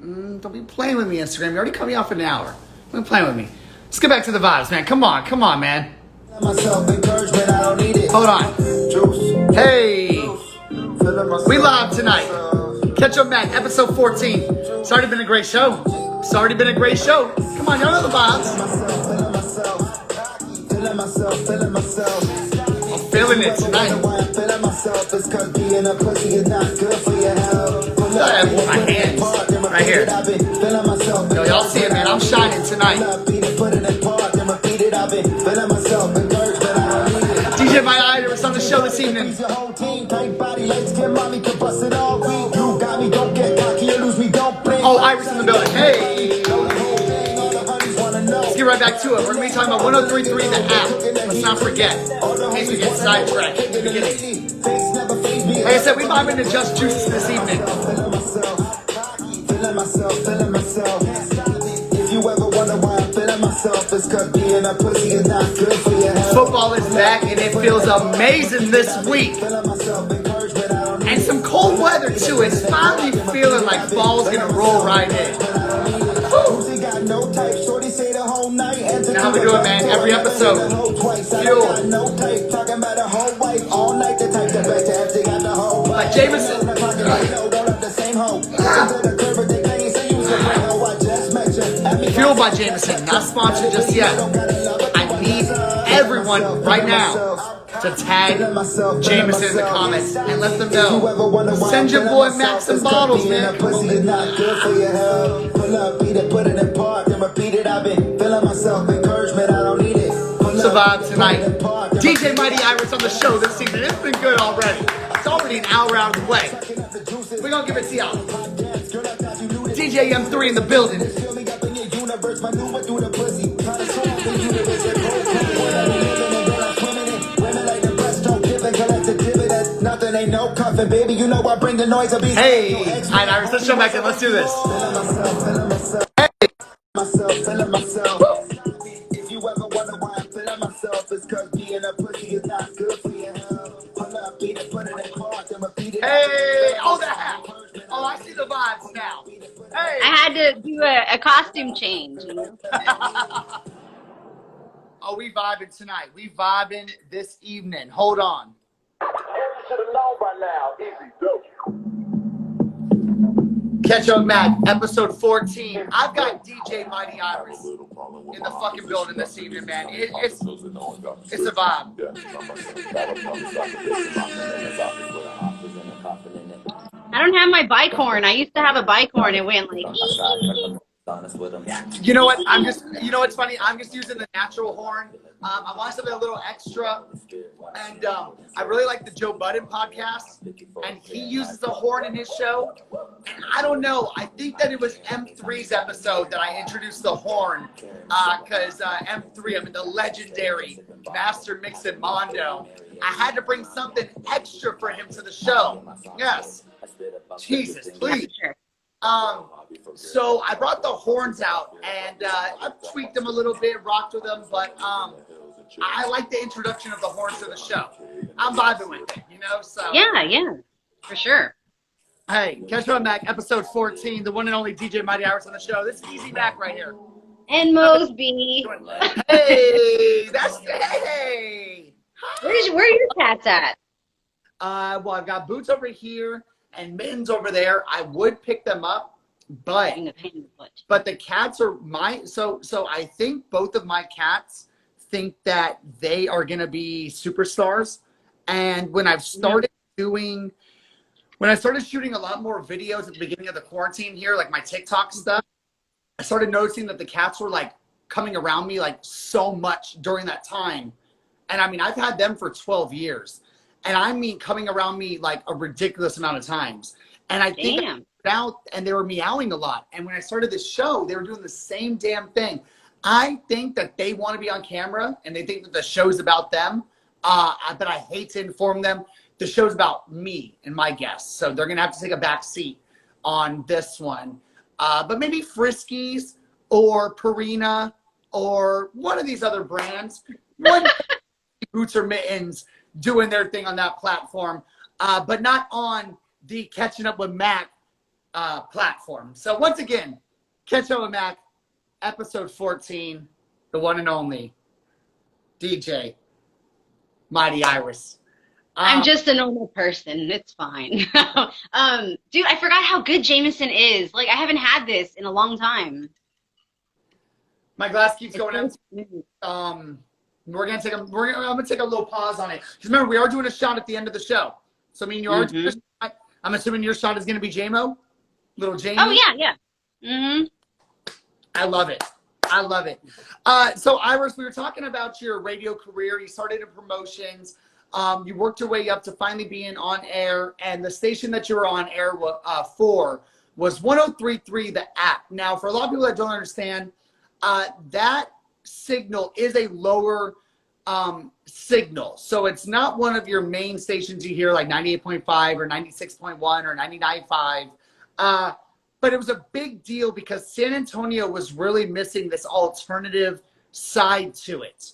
Don't be playing with me, Instagram. You already cut me off an hour. Don't be playing with me. Let's get back to the vibes, man. Come on, man. Hold on. Hey, we live tonight. Catch Up Mac, episode 14. It's already been a great show. Come on, y'all know the vibes. I'm feeling it tonight. I have my hands right here. Yo, y'all see it, man. I'm shining tonight. DJ My Iris on the show this evening. Oh, Iris in the building. Hey. Let's get right back to it. We're going to be talking about 103.3 the app. Let's not forget. In case we get sidetracked at the beginning. Like I said, we vibe into Just Juice this evening. Football is back and it feels amazing this week. And some cold weather too. It's finally feeling like fall's gonna roll right in. You know how we do it, man. Every episode. Fuel. Like Jameson. Fueled by Jameson. Not sponsored just yet. I need everyone right now to tag Jameson in the comments and let them know. Send your boy Max some bottles, man. Come on, man. Survive tonight. DJ Mighty Iris on the show this season. It's been good already. It's already an hour out of the way. We're gonna give it to y'all. DJ M3 in the building. Nothing ain't no comfort, baby. You know I bring the noise. Hey, all right, Iris, let's jump back in. Let's do this. Hey. If you ever wonder why I'm feeling myself, it's cause being a pussy is not good for your health. Hey, oh that. Oh, I see the vibes now. Hey. I had to do a costume change, you know. Oh, we vibing tonight. We vibing this evening. Hold on. Catch Up Mac, episode 14. I've got DJ Mighty Iris in the fucking building this evening, man. It's a vibe. I don't have my bike horn. I used to have a bike horn. It went like. You know what? You know what's funny? I'm just using the natural horn. I want something a little extra. And I really like the Joe Budden podcast. And he uses the horn in his show. And I don't know. I think that it was M3's episode that I introduced the horn. Because M3, I mean, the legendary Master Mixin' Mondo. I had to bring something extra for him to the show. Yes. Jesus, please. So I brought the horns out and I've tweaked them a little bit, rocked with them, but I like the introduction of the horns to the show. I'm vibing with it, you know? So Yeah, for sure. Hey, Catch Up Mac, episode 14, the one and only DJ Mighty Iris on the show. This is Easy Mac right here. And Mosby. Hey, that's hey. Where are your cats at? Well, I've got Boots over here and Mittens over there. I would pick them up, but the cats are so I think both of my cats think that they are gonna be superstars. And when I started shooting a lot more videos at the beginning of the quarantine here, like my TikTok stuff, I started noticing that the cats were like coming around me like so much during that time. And I mean, I've had them for 12 years. And I mean, coming around me like a ridiculous amount of times. And I think out and they were meowing a lot. And when I started this show, they were doing the same damn thing. I think that they want to be on camera and they think that the show's about them. But I hate to inform them. The show's about me and my guests. So they're going to have to take a back seat on this one. But maybe Friskies or Purina or one of these other brands. One Boots or Mittens doing their thing on that platform, but not on the Catching Up with Mac platform. So once again, Catch Up with Mac, episode 14, the one and only DJ Mighty Iris. I'm just a normal person. It's fine. Dude, I forgot how good Jameson is. Like, I haven't had this in a long time. My glass keeps going empty. I'm gonna take a little pause on it. Because remember, we are doing a shot at the end of the show. So I mean, you are doing a shot. I'm assuming your shot is gonna be JMO? Little Jamie? Oh yeah. I love it. I love it. So Iris, we were talking about your radio career. You started in promotions. You worked your way up to finally being on air, and the station that you were on air for was 103.3 The App. Now, for a lot of people that don't understand, that signal is a lower signal. So it's not one of your main stations you hear, like 98.5 or 96.1 or 99.5. But it was a big deal because San Antonio was really missing this alternative side to it.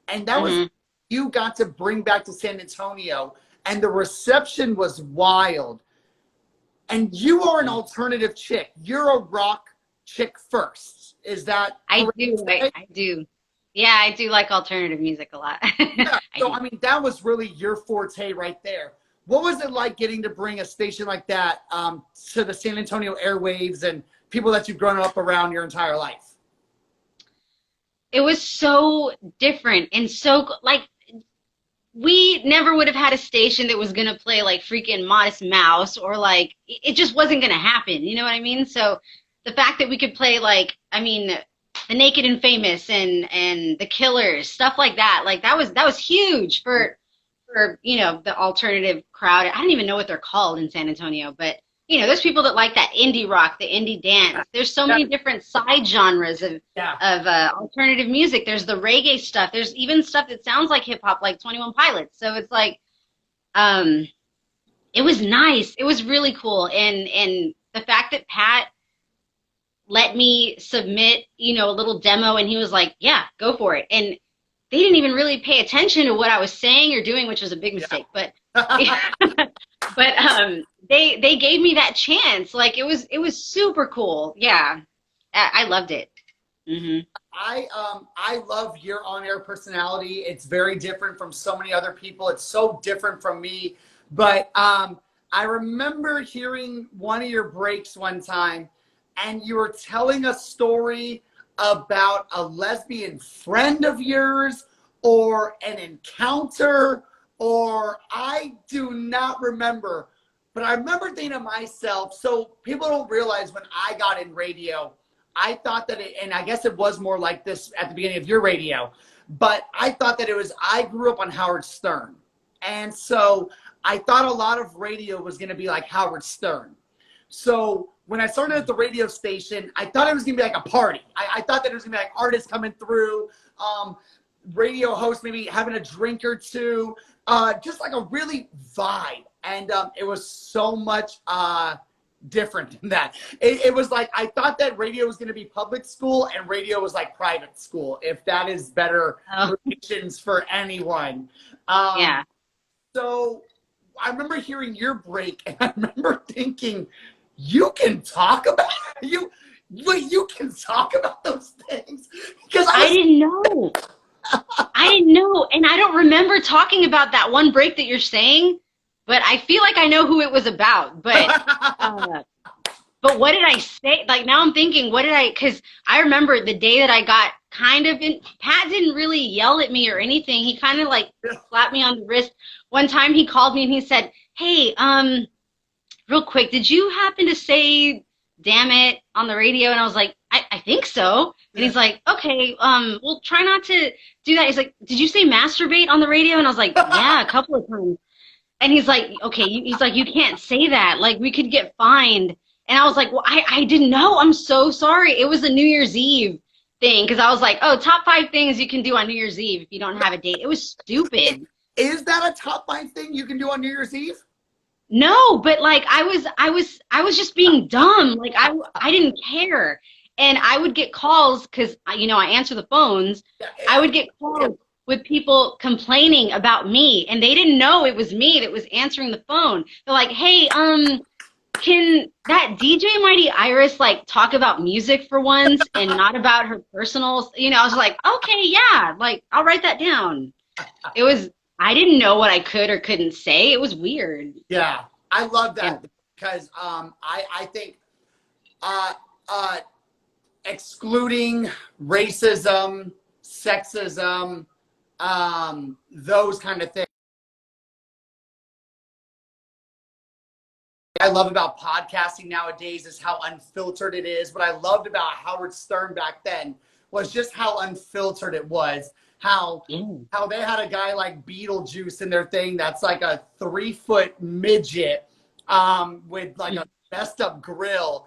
And that was you got to bring back to San Antonio, and the reception was wild. And you are an alternative chick. You're a rock chick first. Is that I do. Yeah, I do like alternative music a lot. Yeah, so I mean, that was really your forte right there. What was it like getting to bring a station like that to the San Antonio airwaves and people that you've grown up around your entire life? It was so different and so, like, we never would have had a station that was going to play, like, freaking Modest Mouse, or, like, it just wasn't going to happen. You know what I mean? So the fact that we could play, like, I mean, The Naked and Famous and The Killers, stuff like that, like, that was huge for you know, the alternative crowd. I don't even know what they're called in San Antonio, but you know, there's people that like that indie rock, the indie dance. There's so many different side genres of alternative music. There's the reggae stuff. There's even stuff that sounds like hip hop, like 21 Pilots. So it's like, it was nice. It was really cool. And the fact that Pat let me submit, you know, a little demo, and he was like, yeah, go for it. And they didn't even really pay attention to what I was saying or doing, which was a big mistake. But they gave me that chance. Like, it was super cool. Yeah, I loved it. I love your on-air personality. It's very different from so many other people. It's so different from me. But I remember hearing one of your breaks one time, and you were telling a story about a lesbian friend of yours or an encounter, or I do not remember. But I remember thinking to myself, so people don't realize when I got in radio, I thought that and I guess it was more like this at the beginning of your radio, but I thought that I grew up on Howard Stern. And so I thought a lot of radio was going to be like Howard Stern. So when I started at the radio station, I thought it was going to be like a party. I thought that it was going to be like artists coming through, radio hosts maybe having a drink or two, just like a really vibe. And it was so much different than that. It was like, I thought that radio was going to be public school and radio was like private school, if that is better relations for anyone. Yeah. So I remember hearing your break, and I remember thinking, you can talk about you can talk about those things, because I didn't know. I didn't know, and I don't remember talking about that one break that you're saying, but I feel like I know who it was about. But what did I say? Like, now I'm thinking, because I remember the day that I got kind of Pat didn't really yell at me or anything. He kind of like slapped me on the wrist. One time he called me and he said, hey, real quick, did you happen to say damn it on the radio? And I was like, I think so. And he's like, okay, well, try not to do that. He's like, did you say masturbate on the radio? And I was like, yeah, a couple of times. And he's like, okay, he's like, you can't say that. Like, we could get fined. And I was like, well, I didn't know. I'm so sorry. It was a New Year's Eve thing. Because I was like, oh, top 5 things you can do on New Year's Eve if you don't have a date. It was stupid. Is that a top 5 thing you can do on New Year's Eve? No, but like I was just being dumb. Like I didn't care. And I would get calls because, you know, I answer the phones. I would get calls with people complaining about me, and they didn't know it was me that was answering the phone. They're like, hey, can that DJ Mighty Iris like talk about music for once and not about her personal, I was like, okay, yeah, like I'll write that down. I didn't know what I could or couldn't say. It was weird. Yeah, I love Yeah. that because I think excluding racism, sexism, those kind of things. I love about podcasting nowadays is how unfiltered it is. What I loved about Howard Stern back then was just how unfiltered it was. How they had a guy like Beetlejuice in their thing that's like a 3-foot midget with like a messed up grill.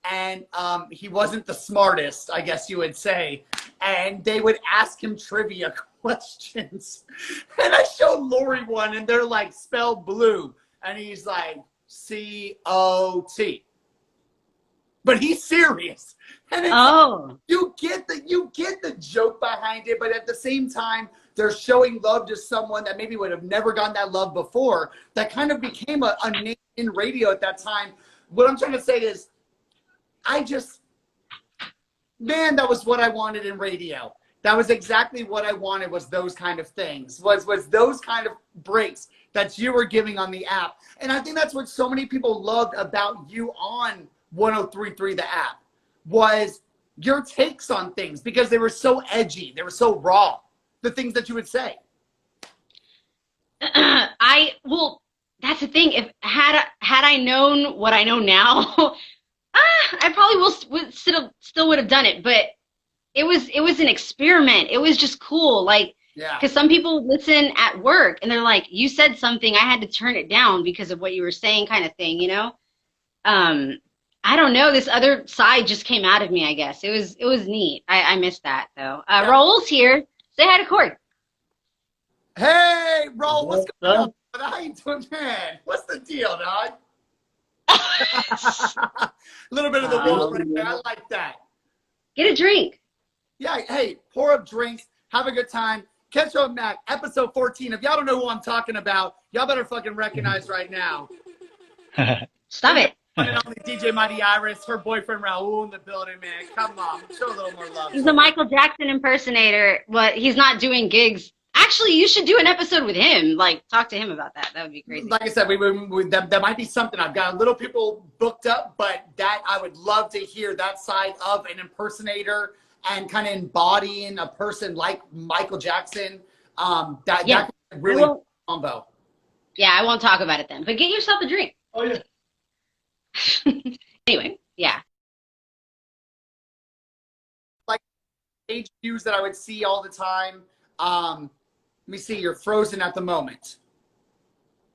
And he wasn't the smartest, I guess you would say. And they would ask him trivia questions. And I showed Lori one and they're like, spell blue. And he's like, COT. But he's serious. And it's you get the joke behind it, but at the same time, they're showing love to someone that maybe would have never gotten that love before. That kind of became a name in radio at that time. What I'm trying to say is, that was what I wanted in radio. That was exactly what I wanted, was those kind of things, was those kind of breaks that you were giving on the app. And I think that's what so many people loved about you on 103.3 the app, was your takes on things, because they were so edgy. They were so raw, the things that you would say. Well, that's the thing. If had I known what I know now, I probably still would have done it. But it was an experiment. It was just cool. Like, yeah. Because some people listen at work and they're like, you said something, I had to turn it down because of what you were saying, kind of thing, I don't know. This other side just came out of me, I guess. It was neat. I missed that though. Yeah. Raul's here. Say hi to Court. Hey, Raul, what's going on? How you doing, man? What's the deal, dog? A little bit of the wolf right there. I like that. Get a drink. Yeah, hey, pour up drinks. Have a good time. Catch Up Mac, episode 14. If y'all don't know who I'm talking about, y'all better fucking recognize right now. Stop it. One and only DJ Mighty Iris, her boyfriend Raul in the building, man. Come on, show a little more love. He's a Michael Jackson impersonator, but he's not doing gigs. Actually, you should do an episode with him. Like, talk to him about that. That would be crazy. Like I said, that might be something. I've got a little people booked up, but that I would love to hear that side of an impersonator and kind of embodying a person like Michael Jackson. That could really combo. Yeah, I won't talk about it then. But get yourself a drink. Oh yeah. Anyway, yeah. Like page views that I would see all the time. Let me see. You're frozen at the moment.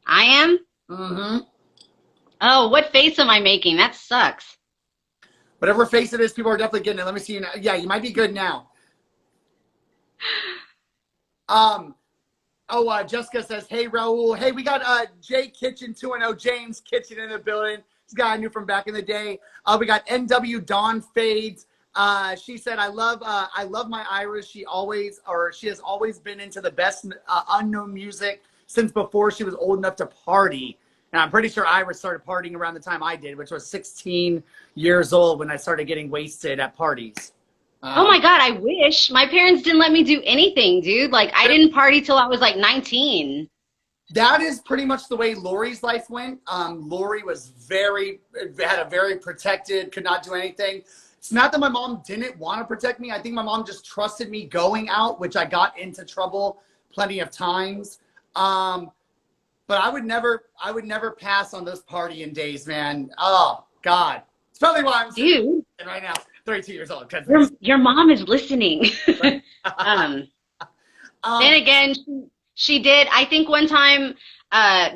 I am? Mm-hmm. Oh, what face am I making? That sucks. Whatever face it is, people are definitely getting it. Let me see you now. Yeah, you might be good now. Jessica says, hey, Raul. Hey, we got Jay Kitchen 2-0, James Kitchen in the building. This guy I knew from back in the day. We got NW Dawn Fades. She said, I love my Iris. She has always been into the best unknown music since before she was old enough to party. And I'm pretty sure Iris started partying around the time I did, which was 16 years old when I started getting wasted at parties. Oh my God, I wish. My parents didn't let me do anything, dude. Like, I didn't party till I was like 19. That is pretty much the way Lori's life went. Lori was had a very protected, could not do anything. It's not that my mom didn't want to protect me. I think my mom just trusted me going out, which I got into trouble plenty of times. But I would never pass on those partying days, man. Oh God. It's probably why I'm sitting right now, 32 years old. Your mom is listening. Then again, she did. I think one time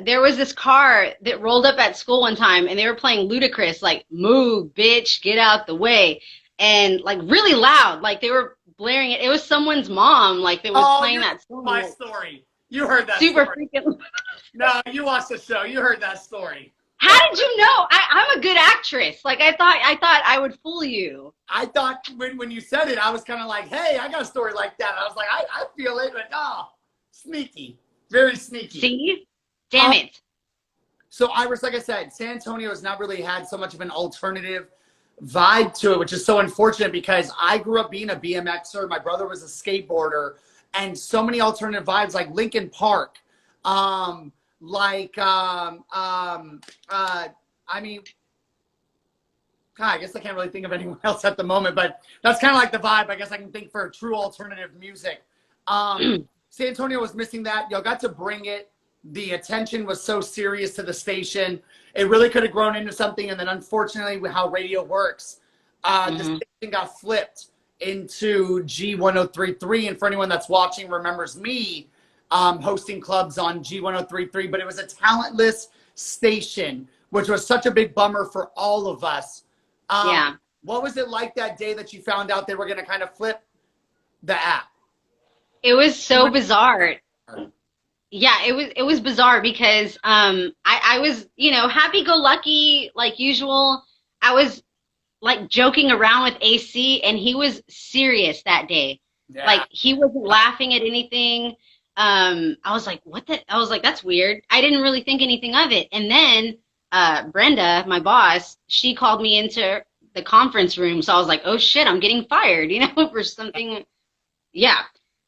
there was this car that rolled up at school one time, and they were playing Ludacris, like "Move, bitch, get out the way," and like really loud, like they were blaring it. It was someone's mom, like that was playing that song. My story. You heard that. Super story. freaking. No, you watched the show. You heard that story. How did you know? I'm a good actress. Like I thought I would fool you. I thought when you said it, I was kind of like, hey, I got a story like that. I was like, I feel it, but sneaky, very sneaky. See? Damn it. So Iris, like I said, San Antonio has not really had so much of an alternative vibe to it, which is so unfortunate because I grew up being a BMXer. My brother was a skateboarder, and so many alternative vibes like Lincoln Park, I mean, God, I guess I can't really think of anyone else at the moment, but that's kind of like the vibe. I guess I can think for true alternative music. San Antonio was missing that. Y'all got to bring it. The attention was so serious to the station. It really could have grown into something. And then unfortunately, with how radio works, the station got flipped into G1033. And for anyone that's watching, remembers me hosting clubs on G1033, but it was a talentless station, which was such a big bummer for all of us. Yeah. What was it like that day that you found out they were going to kind of flip the app? It was so bizarre. Yeah, it was bizarre because I was, you know, happy-go-lucky like usual. I was like joking around with AC, and he was serious that day. Yeah. Like he wasn't laughing at anything. I was like, what the? I was like, that's weird. I didn't really think anything of it. And then Brenda, my boss, she called me into the conference room. So I was like, oh shit, I'm getting fired, you know, for something. Yeah.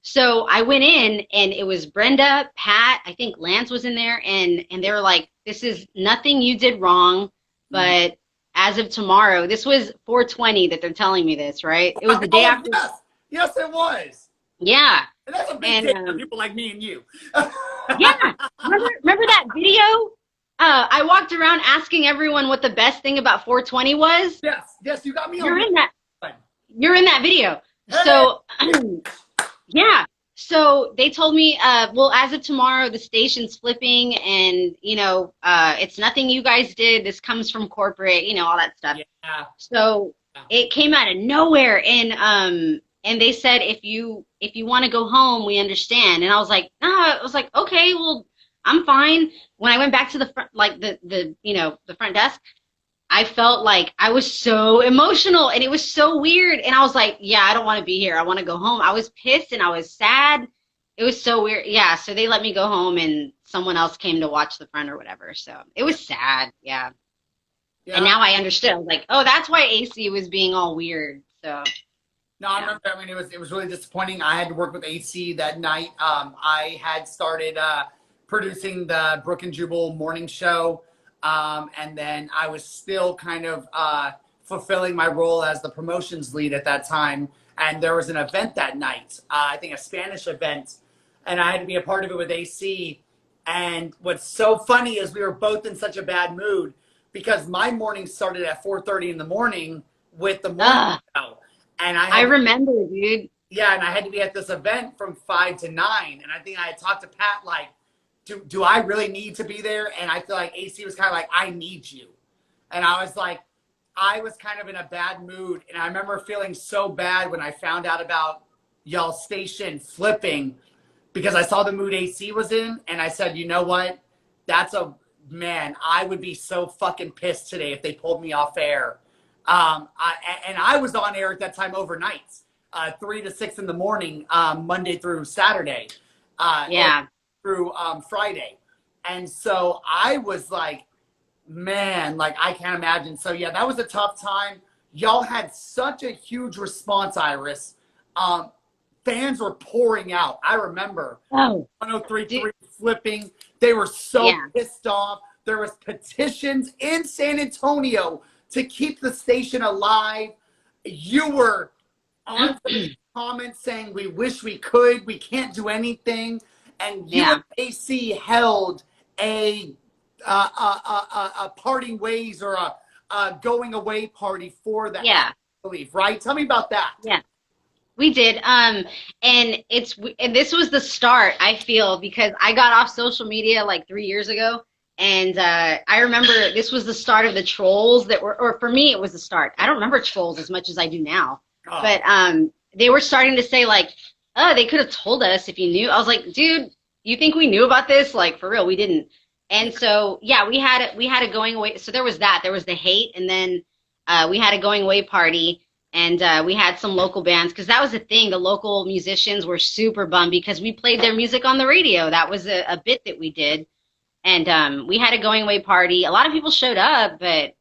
So I went in, and it was Brenda, Pat, I think Lance was in there, and they were like, this is nothing you did wrong, but as of tomorrow, this was 4/20 that they're telling me this, right? It was the day after. Yes, it was. Yeah. And that's a big day for people like me and you. Yeah. Remember that video? I walked around asking everyone what the best thing about 4/20 was. Yes, you got me. You're in that. You're in that video. Hey. So, yeah. So they told me, well, as of tomorrow, the station's flipping, and you know, it's nothing you guys did. This comes from corporate, you know, all that stuff. Yeah. So it came out of nowhere, and they said if you want to go home, we understand. And I was like, I was like, okay, well, I'm fine. When I went back to the front, like the you know, the front desk, I felt like I was so emotional, and it was so weird. And I was like, yeah, I don't want to be here. I want to go home. I was pissed and I was sad. It was so weird. Yeah. So they let me go home, and someone else came to watch the front or whatever. So it was sad. Yeah. And now I understood. I was like, oh, that's why AC was being all weird. So. No, I remember. I mean, it was really disappointing. I had to work with AC that night. I had started producing the Brook and Jubal morning show. And then I was still kind of fulfilling my role as the promotions lead at that time. And there was an event that night, I think a Spanish event, and I had to be a part of it with AC. And what's so funny is we were both in such a bad mood because my morning started at 4:30 in the morning with the morning show. And I remember, dude. Yeah, and I had to be at this event from 5 to 9. And I think I had talked to Pat like, do I really need to be there? And I feel like AC was kind of like, I need you. And I was like, I was kind of in a bad mood. And I remember feeling so bad when I found out about y'all's station flipping because I saw the mood AC was in. And I said, you know what? I would be so fucking pissed today if they pulled me off air. I was on air at that time overnights, 3 to 6 in the morning, Monday through Saturday. Through Friday. And so I was like, man, like I can't imagine. So yeah, that was a tough time. Y'all had such a huge response, Iris. Fans were pouring out. I remember 1033 flipping. They were so pissed off. There was petitions in San Antonio to keep the station alive. You were on the comments saying, we wish we could, we can't do anything. And you and AC held a parting ways or a going away party for that. Yeah. I believe, right? Tell me about that. Yeah, we did. And this was the start, I feel, because I got off social media like 3 years ago. And I remember this was the start of the trolls that were, or for me, it was the start. I don't remember trolls as much as I do now. Oh. But they were starting to say like, oh, they could have told us if you knew. I was like, dude, you think we knew about this? Like, for real, we didn't. And so, yeah, we had a going away. So there was that. There was the hate. And then we had a going away party. And we had some local bands. Because that was the thing. The local musicians were super bummed because we played their music on the radio. That was a bit that we did. And we had a going away party. A lot of people showed up, and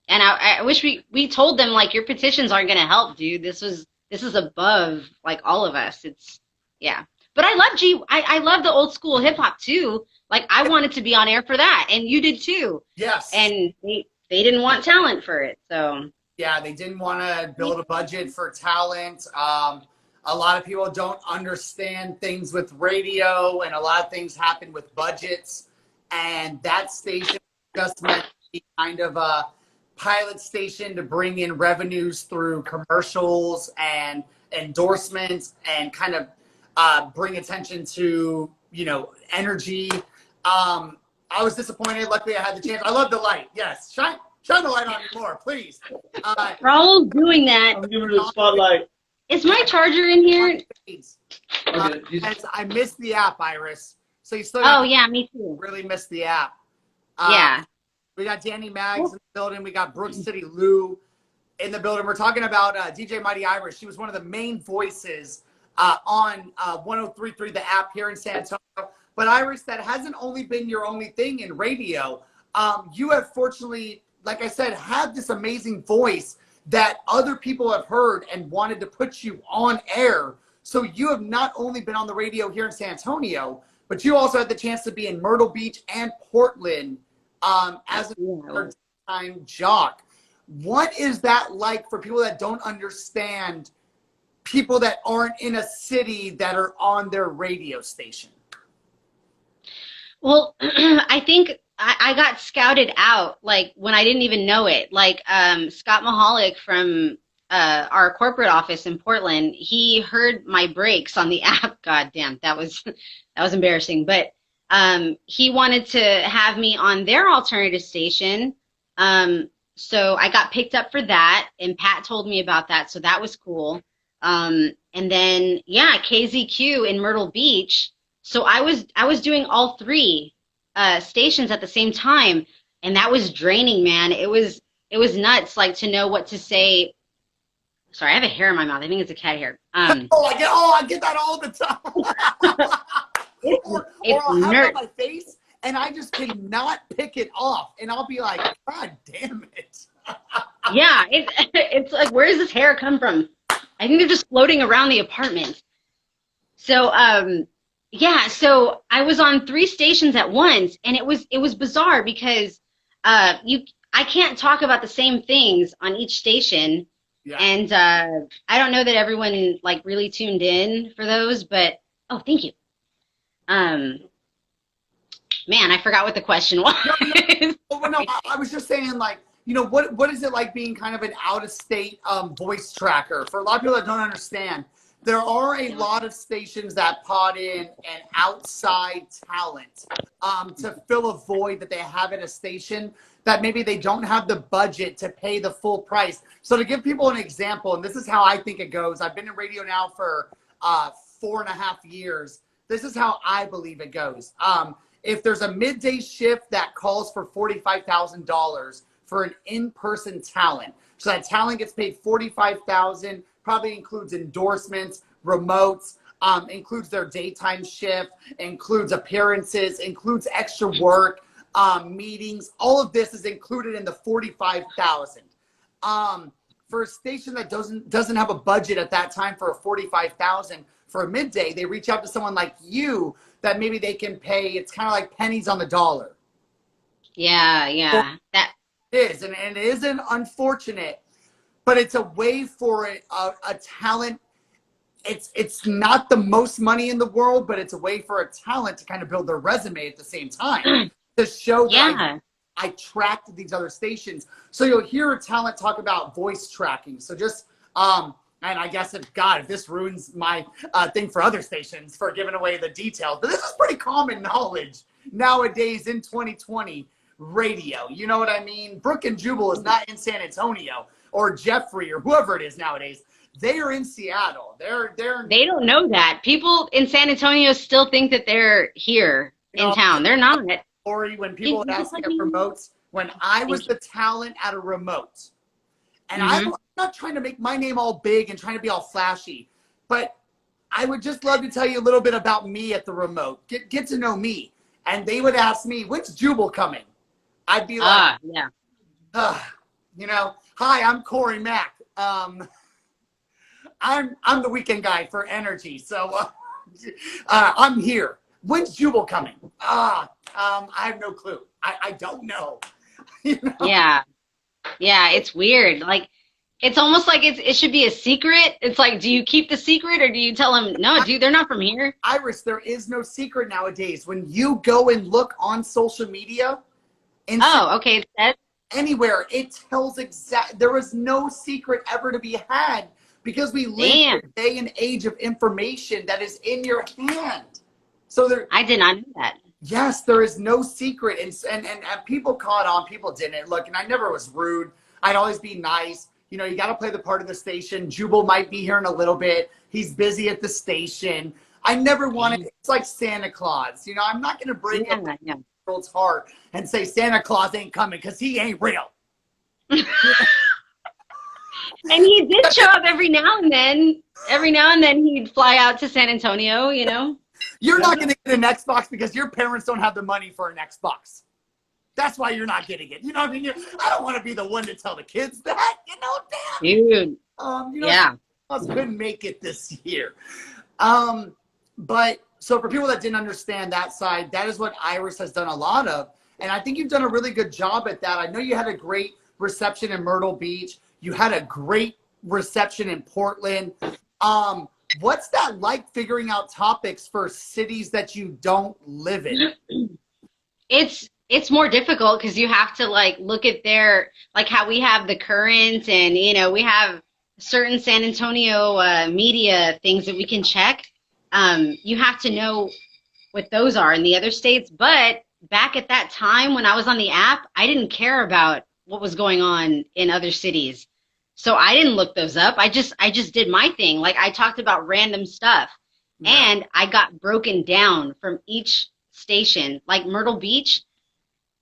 I wish we told them, like, your petitions aren't going to help, dude. This is above, like, all of us. Yeah. But I love the old school hip hop too. Like, I wanted to be on air for that, and you did too. Yes. And they didn't want talent for it, so. Yeah, they didn't want to build a budget for talent. A lot of people don't understand things with radio, and a lot of things happen with budgets. And that station just meant to be kind of a pilot station to bring in revenues through commercials and endorsements and kind of bring attention to, energy. I was disappointed. Luckily, I had the chance. I love the light. Yes, shine the light on me more, please. Raul's doing that. I'm giving her the spotlight. Is my charger in here? I missed the app, Iris. So you still yeah, me too. really missed the app. Yeah. We got Danny Maggs in the building. We got Brook City Lou in the building. We're talking about DJ Mighty Iris. She was one of the main voices on 103.3, the app here in San Antonio. But Iris, that hasn't only been your only thing in radio. You have fortunately, like I said, had this amazing voice that other people have heard and wanted to put you on air. So you have not only been on the radio here in San Antonio, but you also had the chance to be in Myrtle Beach and Portland as a part-time jock. What is that like for people that don't understand people that aren't in a city that are on their radio station? Well, I think I got scouted out, like, when I didn't even know it. Like, Scott Mahalik from our corporate office in Portland, he heard my breaks on the app. God damn, that was embarrassing. But he wanted to have me on their alternative station. So I got picked up for that, and Pat told me about that, so that was cool. And then, yeah, KZQ in Myrtle Beach. So I was doing all three stations at the same time, and that was draining, man. It was nuts, like, to know what to say. Sorry, I have a hair in my mouth. I think it's a cat hair. I get that all the time. or I'll have it on my face, and I just cannot pick it off, and I'll be like, God damn it. Yeah, it's like, where does this hair come from? I think they're just floating around the apartment. So, yeah, so I was on three stations at once, and it was bizarre because I can't talk about the same things on each station. Yeah. And I don't know that everyone, like, really tuned in for those, but thank you. Man, I forgot what the question was. No, I was just saying, like, what is it like being kind of an out-of-state voice tracker? For a lot of people that don't understand, there are a lot of stations that pod in an outside talent to fill a void that they have at a station that maybe they don't have the budget to pay the full price. So to give people an example, and this is how I think it goes. I've been in radio now for 4.5 years. This is how I believe it goes. If there's a midday shift that calls for $45,000 for an in-person talent, so that talent gets paid $45,000, probably includes endorsements, remotes, includes their daytime shift, includes appearances, includes extra work, meetings. All of this is included in the $45,000. For a station that doesn't have a budget at that time for a $45,000 for a midday, they reach out to someone like you that maybe they can pay. It's kind of like pennies on the dollar. Yeah. That is, and it isn't unfortunate, but it's a way for a talent. It's not the most money in the world, but it's a way for a talent to kind of build their resume at the same time to show that I tracked these other stations. So you'll hear a talent talk about voice tracking. So just and I guess if this ruins my thing for other stations for giving away the details, but this is pretty common knowledge nowadays in 2020 radio. You know what I mean? Brooke and Jubal is not in San Antonio, or Jeffrey, or whoever it is nowadays. They are in Seattle. They don't know that. People in San Antonio still think that they're here in town. They're not. Or when people would ask me at remotes, when I was the talent at a remote, and I'm not trying to make my name all big and trying to be all flashy, but I would just love to tell you a little bit about me at the remote. Get to know me. and they would ask me, when's Jubal coming? I'd be like, yeah. You know, hi, I'm Corey Mack. I'm the weekend guy for Energy, so I'm here. When's Jubal coming? I have no clue. I don't know. You know? Yeah. Yeah, it's weird. Like, it's almost like it should be a secret. It's like, do you keep the secret or do you tell them, no, dude, they're not from here? Iris, there is no secret nowadays. When you go and look on social media, Oh, okay. It says, anywhere, it tells there was no secret ever to be had because we live in a day and age of information that is in your hand. So I did not know that. Yes, there is no secret, and people caught on, people didn't. Look, and I never was rude. I'd always be nice. You know, you got to play the part of the station. Jubal might be here in a little bit. He's busy at the station. I never wanted, it's like Santa Claus. You know, I'm not going to break up the world's heart and say Santa Claus ain't coming because he ain't real. And he did show up every now and then. Every now and then he'd fly out to San Antonio, you know. You're not going to get an Xbox because your parents don't have the money for an Xbox. That's why you're not getting it. You know what I mean? I don't want to be the one to tell the kids that. You know, damn. Dude. You know, I couldn't make it this year. But so for people that didn't understand that side, that is what Iris has done a lot of. And I think you've done a really good job at that. I know you had a great reception in Myrtle Beach. You had a great reception in Portland. What's that like, figuring out topics for cities that you don't live in? It's more difficult because you have to like look at their, like how we have the Current and, you know, we have certain San Antonio media things that we can check. You have to know what those are in the other states. But back at that time when I was on the app, I didn't care about what was going on in other cities. So I didn't look those up. I just did my thing. Like I talked about random stuff and I got broken down from each station. Like Myrtle Beach,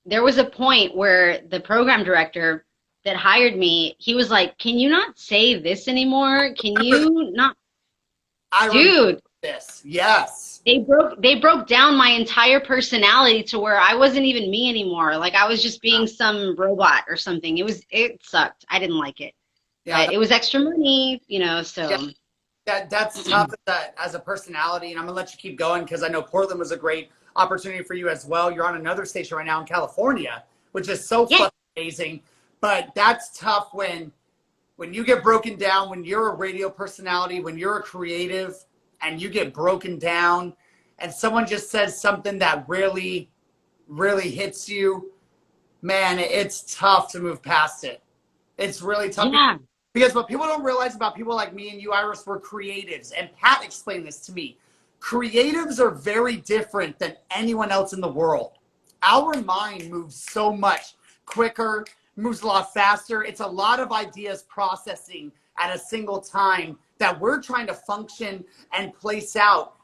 there was a point where the program director that hired me, he was like, can you not say this anymore? Can you not? Dude. This. Yes. They broke down my entire personality to where I wasn't even me anymore. Like I was just being some robot or something. It sucked. I didn't like it. Yeah, but it was extra money, you know, so. Yeah, that's tough as a personality, and I'm going to let you keep going because I know Portland was a great opportunity for you as well. You're on another station right now in California, which is so fucking amazing. But that's tough when you get broken down, when you're a radio personality, when you're a creative, and you get broken down, and someone just says something that really, really hits you, man, it's tough to move past it. It's really tough. Yeah. Because what people don't realize about people like me and you, Iris, we're creatives. And Pat explained this to me. Creatives are very different than anyone else in the world. Our mind moves so much quicker, moves a lot faster. It's a lot of ideas processing at a single time that we're trying to function and place out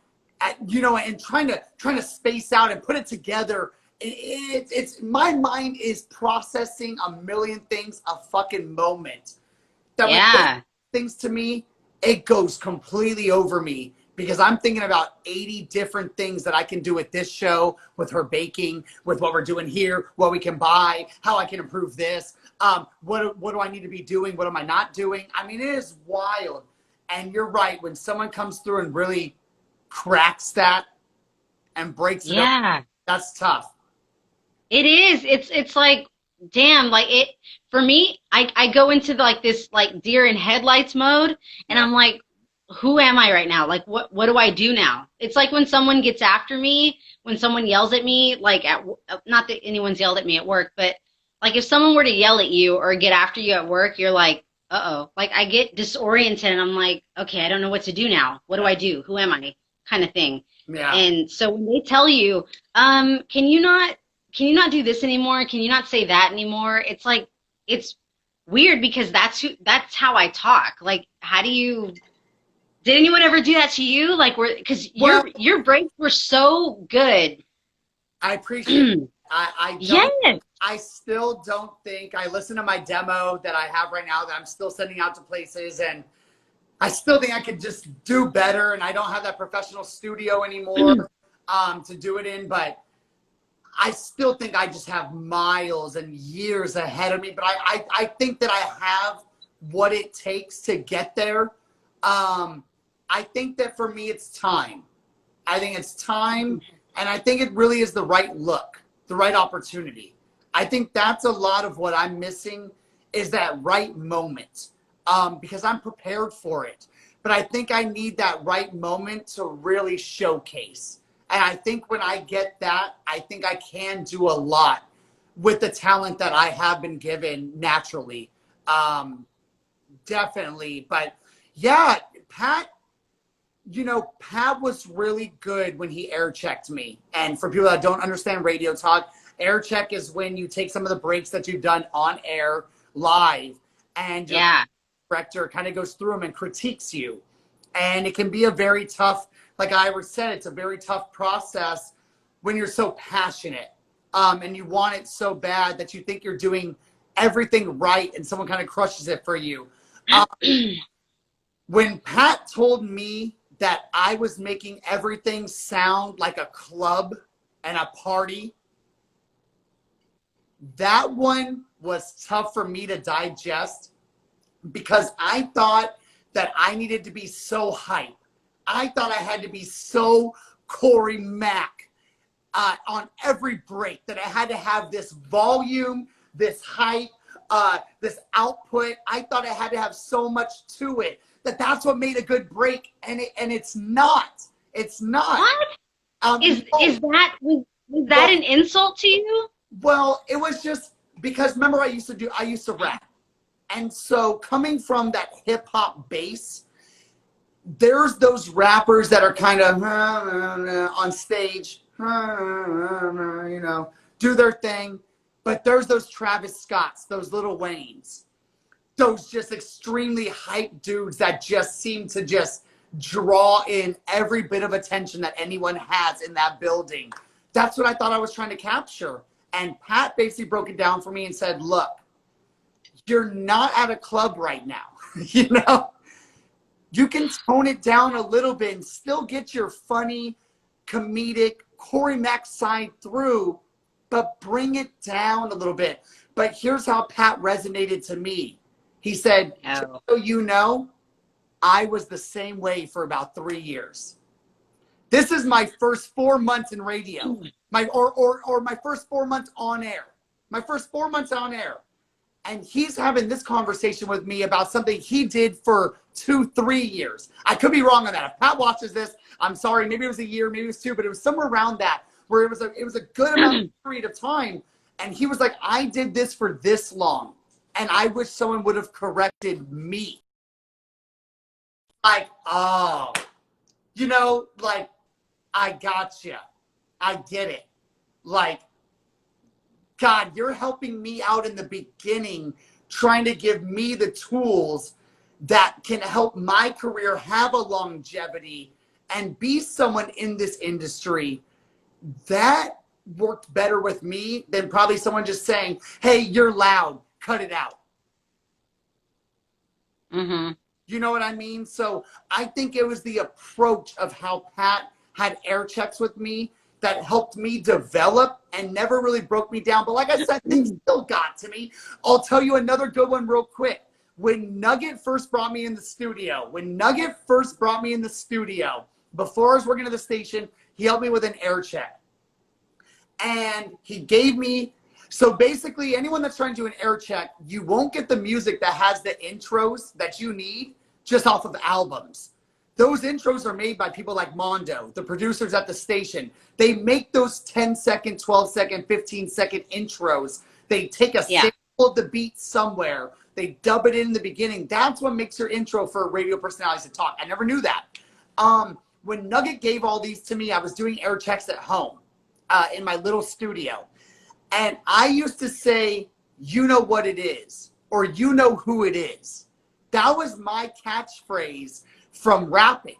at, you know, and trying to space out and put it together. It's my mind is processing a million things a fucking moment. That things to me, it goes completely over me because I'm thinking about 80 different things that I can do with this show, with her baking, with what we're doing here, what we can buy, how I can improve this. What do I need to be doing? What am I not doing? I mean, it is wild. And you're right. When someone comes through and really cracks that and breaks it up, that's tough. It is. It's like, damn, like it, for me, I go into like this like deer in headlights mode and I'm like, who am I right now? Like, what do I do now? It's like when someone gets after me, when someone yells at me, like not that anyone's yelled at me at work, but like if someone were to yell at you or get after you at work, you're like, uh-oh, like I get disoriented and I'm like, okay, I don't know what to do now. What do I do? Who am I? Kind of thing. Yeah. And so when they tell you, can you not do this anymore? Can you not say that anymore? It's like, it's weird because that's how I talk. Like, did anyone ever do that to you? Like, because your breaks were so good. I appreciate it. I still don't think, I listen to my demo that I have right now that I'm still sending out to places, and I still think I could just do better, and I don't have that professional studio anymore to do it in, but I still think I just have miles and years ahead of me, but I think that I have what it takes to get there. I think that for me, it's time. I think it's time, and I think it really is the right look, the right opportunity. I think that's a lot of what I'm missing is that right moment, because I'm prepared for it. But I think I need that right moment to really showcase. And I think when I get that, I think I can do a lot with the talent that I have been given naturally. Definitely. But yeah, Pat, Pat was really good when he air checked me. And for people that don't understand radio talk, air check is when you take some of the breaks that you've done on air live and your director kind of goes through them and critiques you. And it can be a very tough, like Ira said, it's a very tough process when you're so passionate and you want it so bad that you think you're doing everything right and someone kind of crushes it for you. When Pat told me that I was making everything sound like a club and a party, that one was tough for me to digest because I thought that I needed to be so hype. I thought I had to be so Corey Mack on every break, that I had to have this volume, this hype, this output. I thought I had to have so much to it, that's what made a good break, and it's not. It's not. What? Was that an insult to you? Well, it was just because remember I used to rap. And so coming from that hip hop base, there's those rappers that are kind of on stage, do their thing. But there's those Travis Scotts, those Lil Waynes, those just extremely hyped dudes that just seem to just draw in every bit of attention that anyone has in that building. That's what I thought I was trying to capture. And Pat basically broke it down for me and said, look, you're not at a club right now. You can tone it down a little bit and still get your funny, comedic Corey Mack side through, but bring it down a little bit. But here's how Pat resonated to me. He said, so you know, I was the same way for about 3 years. This is my first 4 months in radio. My first 4 months on air. My first 4 months on air. And he's having this conversation with me about something he did for 2-3 years. I could be wrong on that. If Pat watches this, I'm sorry. Maybe it was a year, maybe it was 2, but it was somewhere around that where it was a good amount of period of time. And he was like, I did this for this long. And I wish someone would have corrected me. Like, oh, I gotcha. I get it. Like, God, you're helping me out in the beginning, trying to give me the tools that can help my career have a longevity and be someone in this industry. That worked better with me than probably someone just saying, hey, you're loud, cut it out. Mm-hmm. You know what I mean? So I think it was the approach of how Pat had air checks with me that helped me develop and never really broke me down. But like I said, things still got to me. I'll tell you another good one real quick. When Nugget first brought me in the studio, before I was working at the station, he helped me with an air check. And he gave me, so basically anyone that's trying to do an air check, you won't get the music that has the intros that you need just off of albums. Those intros are made by people like Mondo, the producers at the station. They make those 10-second, 12-second, 15-second intros. They take a sample of the beat somewhere. They dub it in the beginning. That's what makes your intro for radio personalities to talk. I never knew that. When Nugget gave all these to me, I was doing air checks at home in my little studio. And I used to say, you know what it is, or you know who it is. That was my catchphrase from rapping.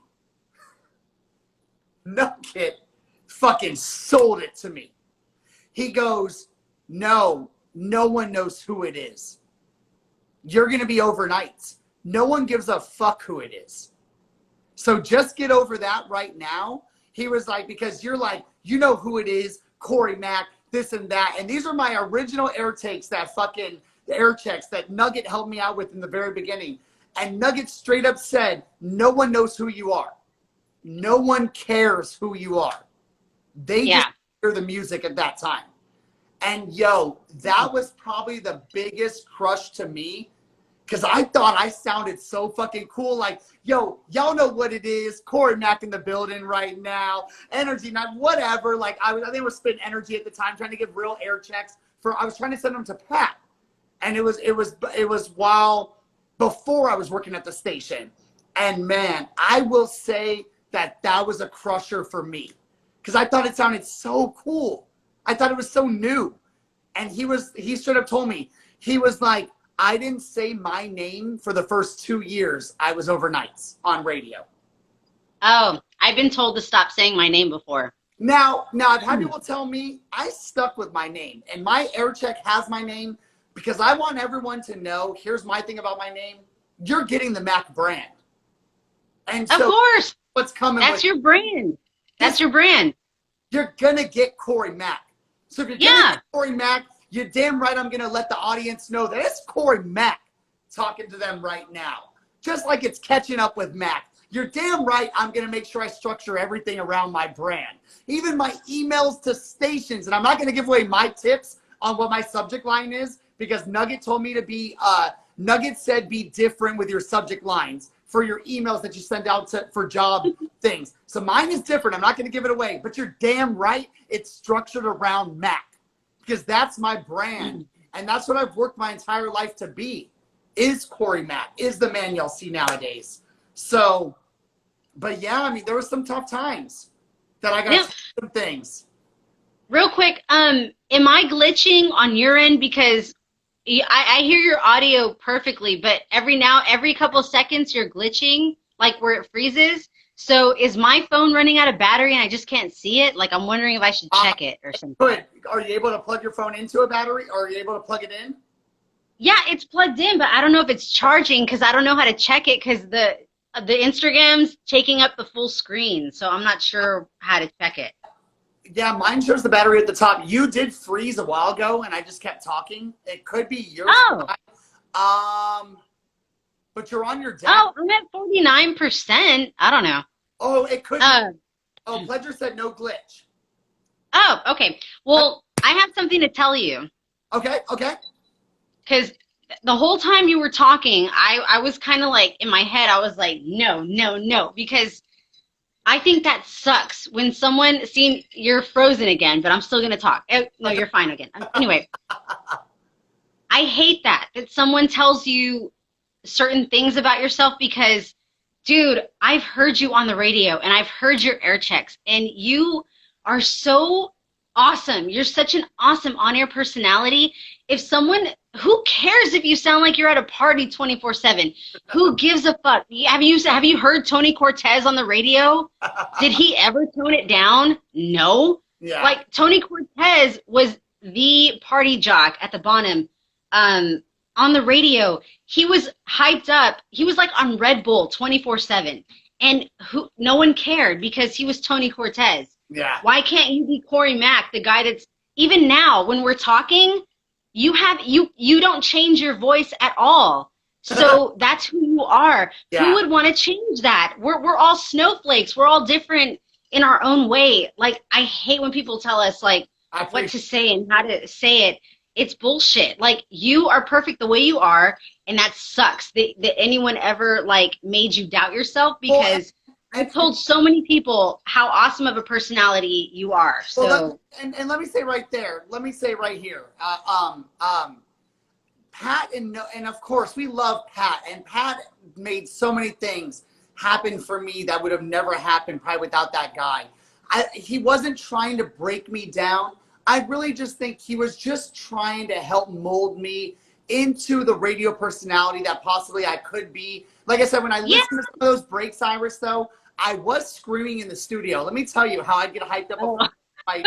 Nugget fucking sold it to me. He goes, no one knows who it is. You're going to be overnights. No one gives a fuck who it is. So just get over that right now. He was like, because you're like, you know who it is, Corey Mack. this and that. And these are my original air takes that fucking air checks that Nugget helped me out with in the very beginning. And Nugget straight up said, no one knows who you are. No one cares who you are. They just hear the music at that time. And yo, that was probably the biggest crush to me, because I thought I sounded so fucking cool. Like, yo, y'all know what it is. Corey Mack in the building right now. Energy, not whatever. Like, I think we were spitting energy at the time, trying to give real air checks. I was trying to send them to Pat. And it was while before I was working at the station. And man, I will say that was a crusher for me, because I thought it sounded so cool. I thought it was so new. And he straight up told me, he was like, I didn't say my name for the first 2 years I was overnights on radio. Oh, I've been told to stop saying my name before. Now I've had people tell me, I stuck with my name, and my air check has my name, because I want everyone to know, here's my thing about my name, you're getting the Mac brand. And so, of course, what's coming? That's your brand. That's your brand. You're gonna get Corey Mack. So if you're gonna get Corey Mack, you're damn right I'm gonna let the audience know that it's Corey Mack talking to them right now. Just like it's Catching Up with Mac. You're damn right I'm gonna make sure I structure everything around my brand. Even my emails to stations, and I'm not gonna give away my tips on what my subject line is, because Nugget told me to be, Nugget said be different with your subject lines for your emails that you send out for job things. So mine is different. I'm not going to give it away, but you're damn right it's structured around Mac, because that's my brand. And that's what I've worked my entire life to be, is Corey Mack, is the man y'all see nowadays. So, but yeah, I mean, there were some tough times that I got some things. Real quick, am I glitching on your end? Because I hear your audio perfectly, but every couple seconds you're glitching, like where it freezes. So is my phone running out of battery and I just can't see it? Like, I'm wondering if I should check it or something. Good. Are you able to plug your phone into a battery, or are you able to plug it in? Yeah, it's plugged in, but I don't know if it's charging, because I don't know how to check it, because the Instagram's taking up the full screen. So I'm not sure how to check it. Yeah, mine shows the battery at the top. You did freeze a while ago, and I just kept talking. It could be your side. But you're on your deck. Oh, I'm at 49%. I don't know. Oh, it could be. Oh, Pledger said no glitch. Oh, okay. Well, I have something to tell you. Okay. Because the whole time you were talking, I was kind of like, in my head, I was like, no, because I think that sucks when someone, you're frozen again, but I'm still going to talk. No, you're fine again. Anyway, I hate that someone tells you certain things about yourself, because, dude, I've heard you on the radio and I've heard your air checks, and you are so awesome. You're such an awesome on-air personality. Who cares if you sound like you're at a party 24/7? Who gives a fuck? Have you heard Tony Cortez on the radio? Did he ever tone it down? No. Yeah. Like, Tony Cortez was the party jock at the bottom on the radio. He was hyped up. He was like on Red Bull 24/7, and no one cared, because he was Tony Cortez. Yeah. Why can't you be Corey Mack, the guy that's, even now when we're talking, you don't change your voice at all. So that's who you are. Yeah. Who would want to change that? We're all snowflakes. We're all different in our own way. Like, I hate when people tell us like what to say and how to say it. It's bullshit. Like, you are perfect the way you are, and that sucks that anyone ever like made you doubt yourself, because I've told so many people how awesome of a personality you are. So, well, and let me say right here, Pat, and of course we love Pat, and Pat made so many things happen for me that would have never happened probably without that guy. He wasn't trying to break me down. I really just think he was just trying to help mold me into the radio personality that possibly I could be. Like I said, when I listened to some of those breaks, Iris, though, I was screaming in the studio. Let me tell you how I'd get hyped up over my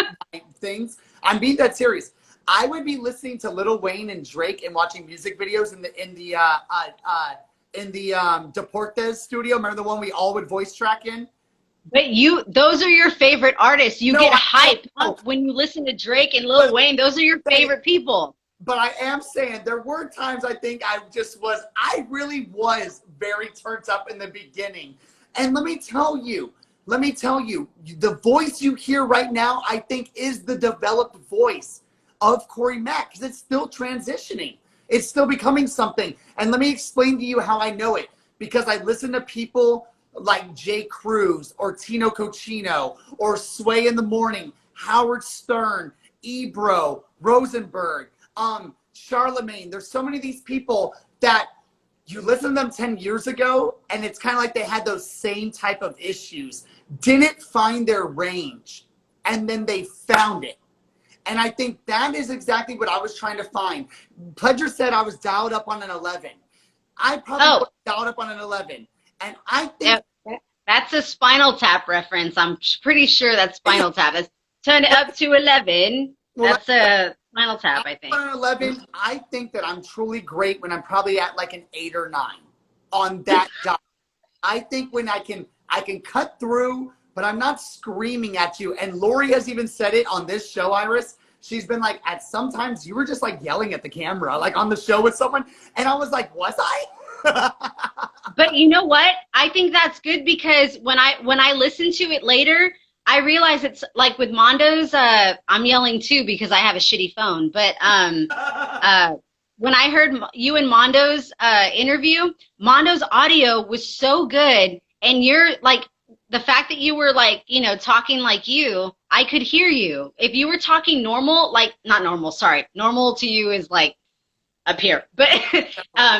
things. I'm being that serious. I would be listening to Lil Wayne and Drake and watching music videos in the Deportes studio. Remember the one we all would voice track in? But those are your favorite artists. You No, get I hype don't. when you listen to Drake and Lil But- Wayne. Those are your favorite people. But I am saying there were times I think I really was very turned up in the beginning. And let me tell you, the voice you hear right now, I think is the developed voice of Corey Mack because it's still transitioning. It's still becoming something. And let me explain to you how I know it. Because I listen to people like Jay Cruz or Tino Cochino or Sway in the Morning, Howard Stern, Ebro, Rosenberg, Charlemagne. There's so many of these people that you listen to them 10 years ago and it's kind of like they had those same type of issues, didn't find their range, and then they found it. And I think that is exactly what I was trying to find. Pledger said I was dialed up on an 11. I probably was dialed up on an 11. And I think that's a Spinal Tap reference. I'm pretty sure that's Spinal Tap. It's turn it up to 11. That's a Spinal Tap, I think. On an 11, I think that I'm truly great when I'm probably at like an 8 or 9 on that dial. I think when I can cut through, but I'm not screaming at you. And Lori has even said it on this show, Iris. She's been like, at sometimes you were just like yelling at the camera, like on the show with someone. And I was like, was I? But you know what? I think that's good because when I listen to it later, I realize it's like with Mondo's, I'm yelling too because I have a shitty phone. But when I heard you and Mondo's interview, Mondo's audio was so good. And you're like, the fact that you were like, you know, talking like you, I could hear you. If you were talking normal, like, not normal, sorry. Normal to you is like up here. But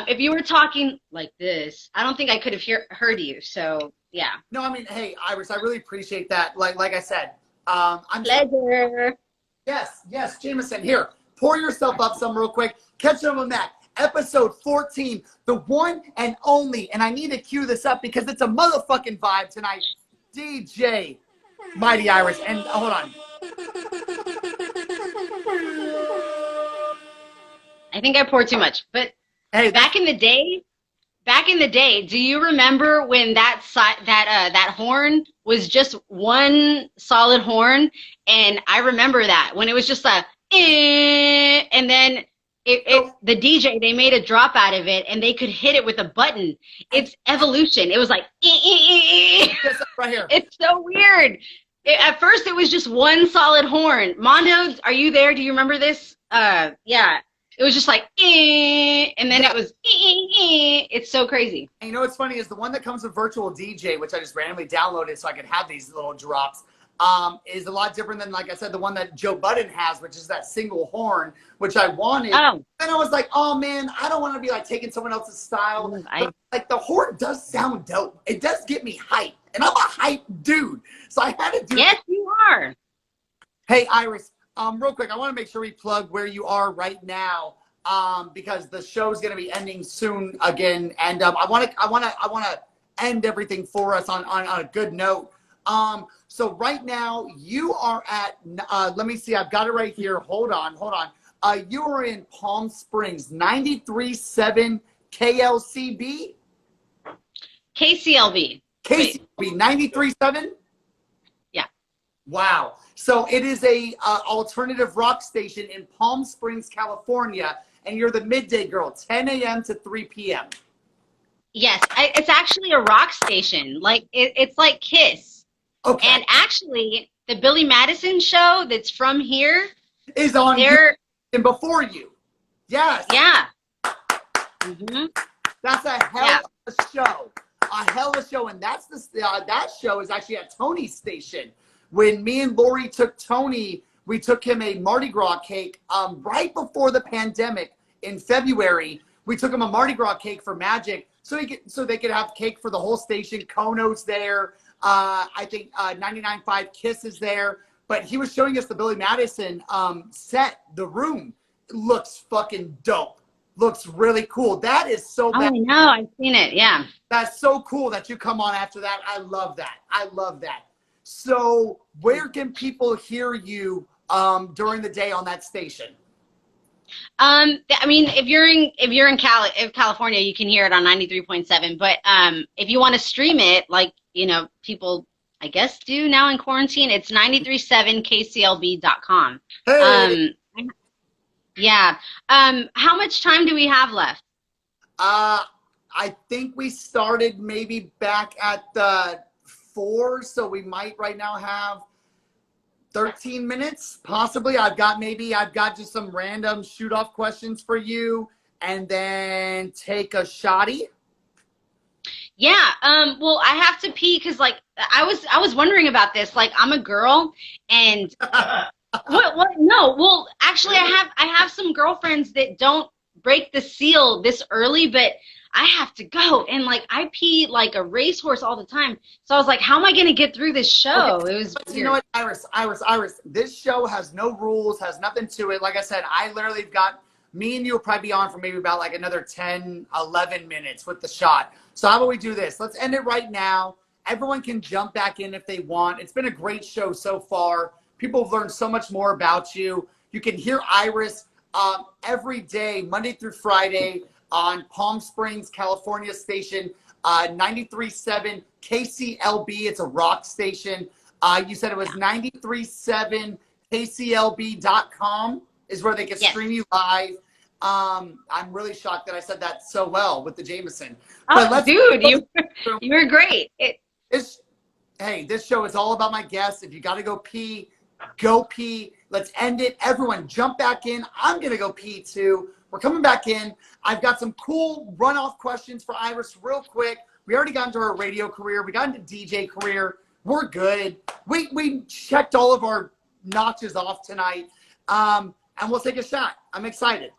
if you were talking like this, I don't think I could have heard you. So, yeah. No, I mean, hey, Iris, I really appreciate that. Like I said, I'm Pleasure. Yes, Jameson, here, pour yourself up some real quick. Catch up on that. Episode 14, the one and only, and I need to cue this up because it's a motherfucking vibe tonight. DJ Mighty Iris, and hold on. I think I poured too much, but Hey, back in the day, do you remember when that horn was just one solid horn? And I remember that when it was just a, and then the DJ, they made a drop out of it and they could hit it with a button. It's evolution. It was like, right here. It's so weird. At first it was just one solid horn. Mondo, are you there? Do you remember this? Yeah. It was just like, and then it was, it's so crazy. And you know what's funny is the one that comes with Virtual DJ, which I just randomly downloaded so I could have these little drops, is a lot different than, like I said, the one that Joe Budden has, which is that single horn, which I wanted. Oh. And I was like, oh man, I don't want to be like taking someone else's style. But, like, the horn does sound dope. It does get me hyped. And I'm a hype dude. So I had to do Yes, you are. Hey, Iris, real quick, I want to make sure we plug where you are right now, because the show is going to be ending soon again, and I want to end everything for us on a good note. So right now you are at, let me see, I've got it right here. Hold on. You are in Palm Springs, 93.7 KLCB? KCLB. KCLB, 93.7? Yeah. Wow. So it is a alternative rock station in Palm Springs, California, and you're the midday girl, 10 a.m. to 3 p.m. Yes, it's actually a rock station. Like it's like Kiss. Okay. And actually, the Billy Madison show that's from here is on there and before you. Yes. Yeah. Mm-hmm. That's a hell of a show. A hell of a show, and that's that show is actually at Tony's station. When me and Lori took Tony, we took him a Mardi Gras cake right before the pandemic in February. We took him a Mardi Gras cake for Magic, so they could have cake for the whole station. Kono's there. I think 99.5 Kiss is there. But he was showing us the Billy Madison set. The room looks fucking dope. Looks really cool. That is so bad. I know. I've seen it. Yeah. That's so cool that you come on after that. I love that. I love that. So where can people hear you during the day on that station? I mean, if you're in California, you can hear it on 93.7. But if you want to stream it, like, you know, people, I guess, do now in quarantine. It's 937kclb.com. Hey. Yeah. How much time do we have left? I think we started maybe back at 4, so we might right now have 13 minutes, possibly. I've got just some random shoot off questions for you, and then take a shotty. Yeah. Well, I have to pee because, like, I was wondering about this. Like, I'm a girl, and what? No. Well, actually, I have some girlfriends that don't break the seal this early, but I have to go, and like I pee like a racehorse all the time. So I was like, how am I gonna get through this show? Okay. It was weird. You know what, Iris, this show has no rules, has nothing to it. Like I said, I literally got, me and you will probably be on for maybe about like another 10, 11 minutes with the shot. So how about we do this? Let's end it right now. Everyone can jump back in if they want. It's been a great show so far. People have learned so much more about you. You can hear Iris every day, Monday through Friday, on Palm Springs, California station, 93.7 KCLB. It's a rock station. You said it was 93.7kclb.com is where they can stream you live. I'm really shocked that I said that so well with the Jameson. Oh, dude, you were great. This show is all about my guests. If you got to go pee, go pee. Let's end it. Everyone jump back in. I'm going to go pee too. We're coming back in. I've got some cool runoff questions for Iris real quick. We already got into her radio career. We got into DJ career. We're good. We checked all of our notches off tonight. And we'll take a shot. I'm excited.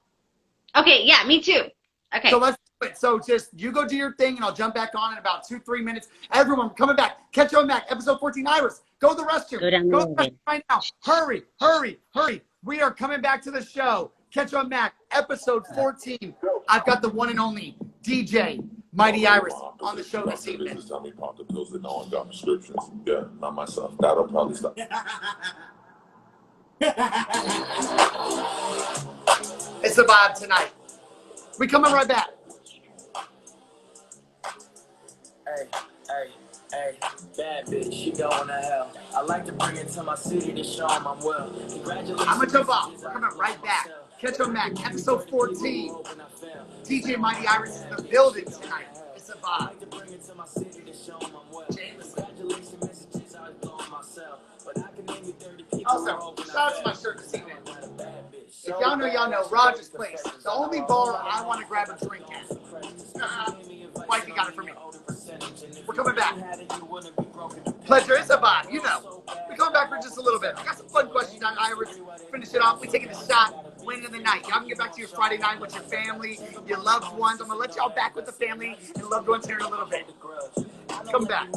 Okay, yeah, me too. Okay. So let's do it. So just you go do your thing and I'll jump back on in about 2-3 minutes. Everyone coming back. Catch you on back. Episode 14, Iris. Go to the restroom. Go to the restroom right now. Hurry, hurry, hurry. We are coming back to the show. Catch you on Mac, episode 14. I've got the one and only DJ Mighty Iris on the show this evening. Tell me pop the pills that no one got prescriptions. Yeah, not myself. That'll probably stop. It's the vibe tonight. We coming right back. Hey, bad bitch, she going to hell. I like to bring it to my city to show them I'm well. Congratulations. I'm gonna jump off. We're coming right back. Catch on Mac, episode 14. DJ Mighty Iris is in the building tonight. It's a vibe. Also, shout out to my shirt this evening. If y'all know Roger's Place. The only bar I want to grab a drink at. Wifey got it for me. We're coming back. Pleasure is a vibe, you know. We're coming back for just a little bit. I got some fun questions on Iris. Finish it off. We're taking a shot. Win of the night. Y'all can get back to your Friday night with your family, your loved ones. I'm going to let y'all back with the family and loved ones here in a little bit. Come back.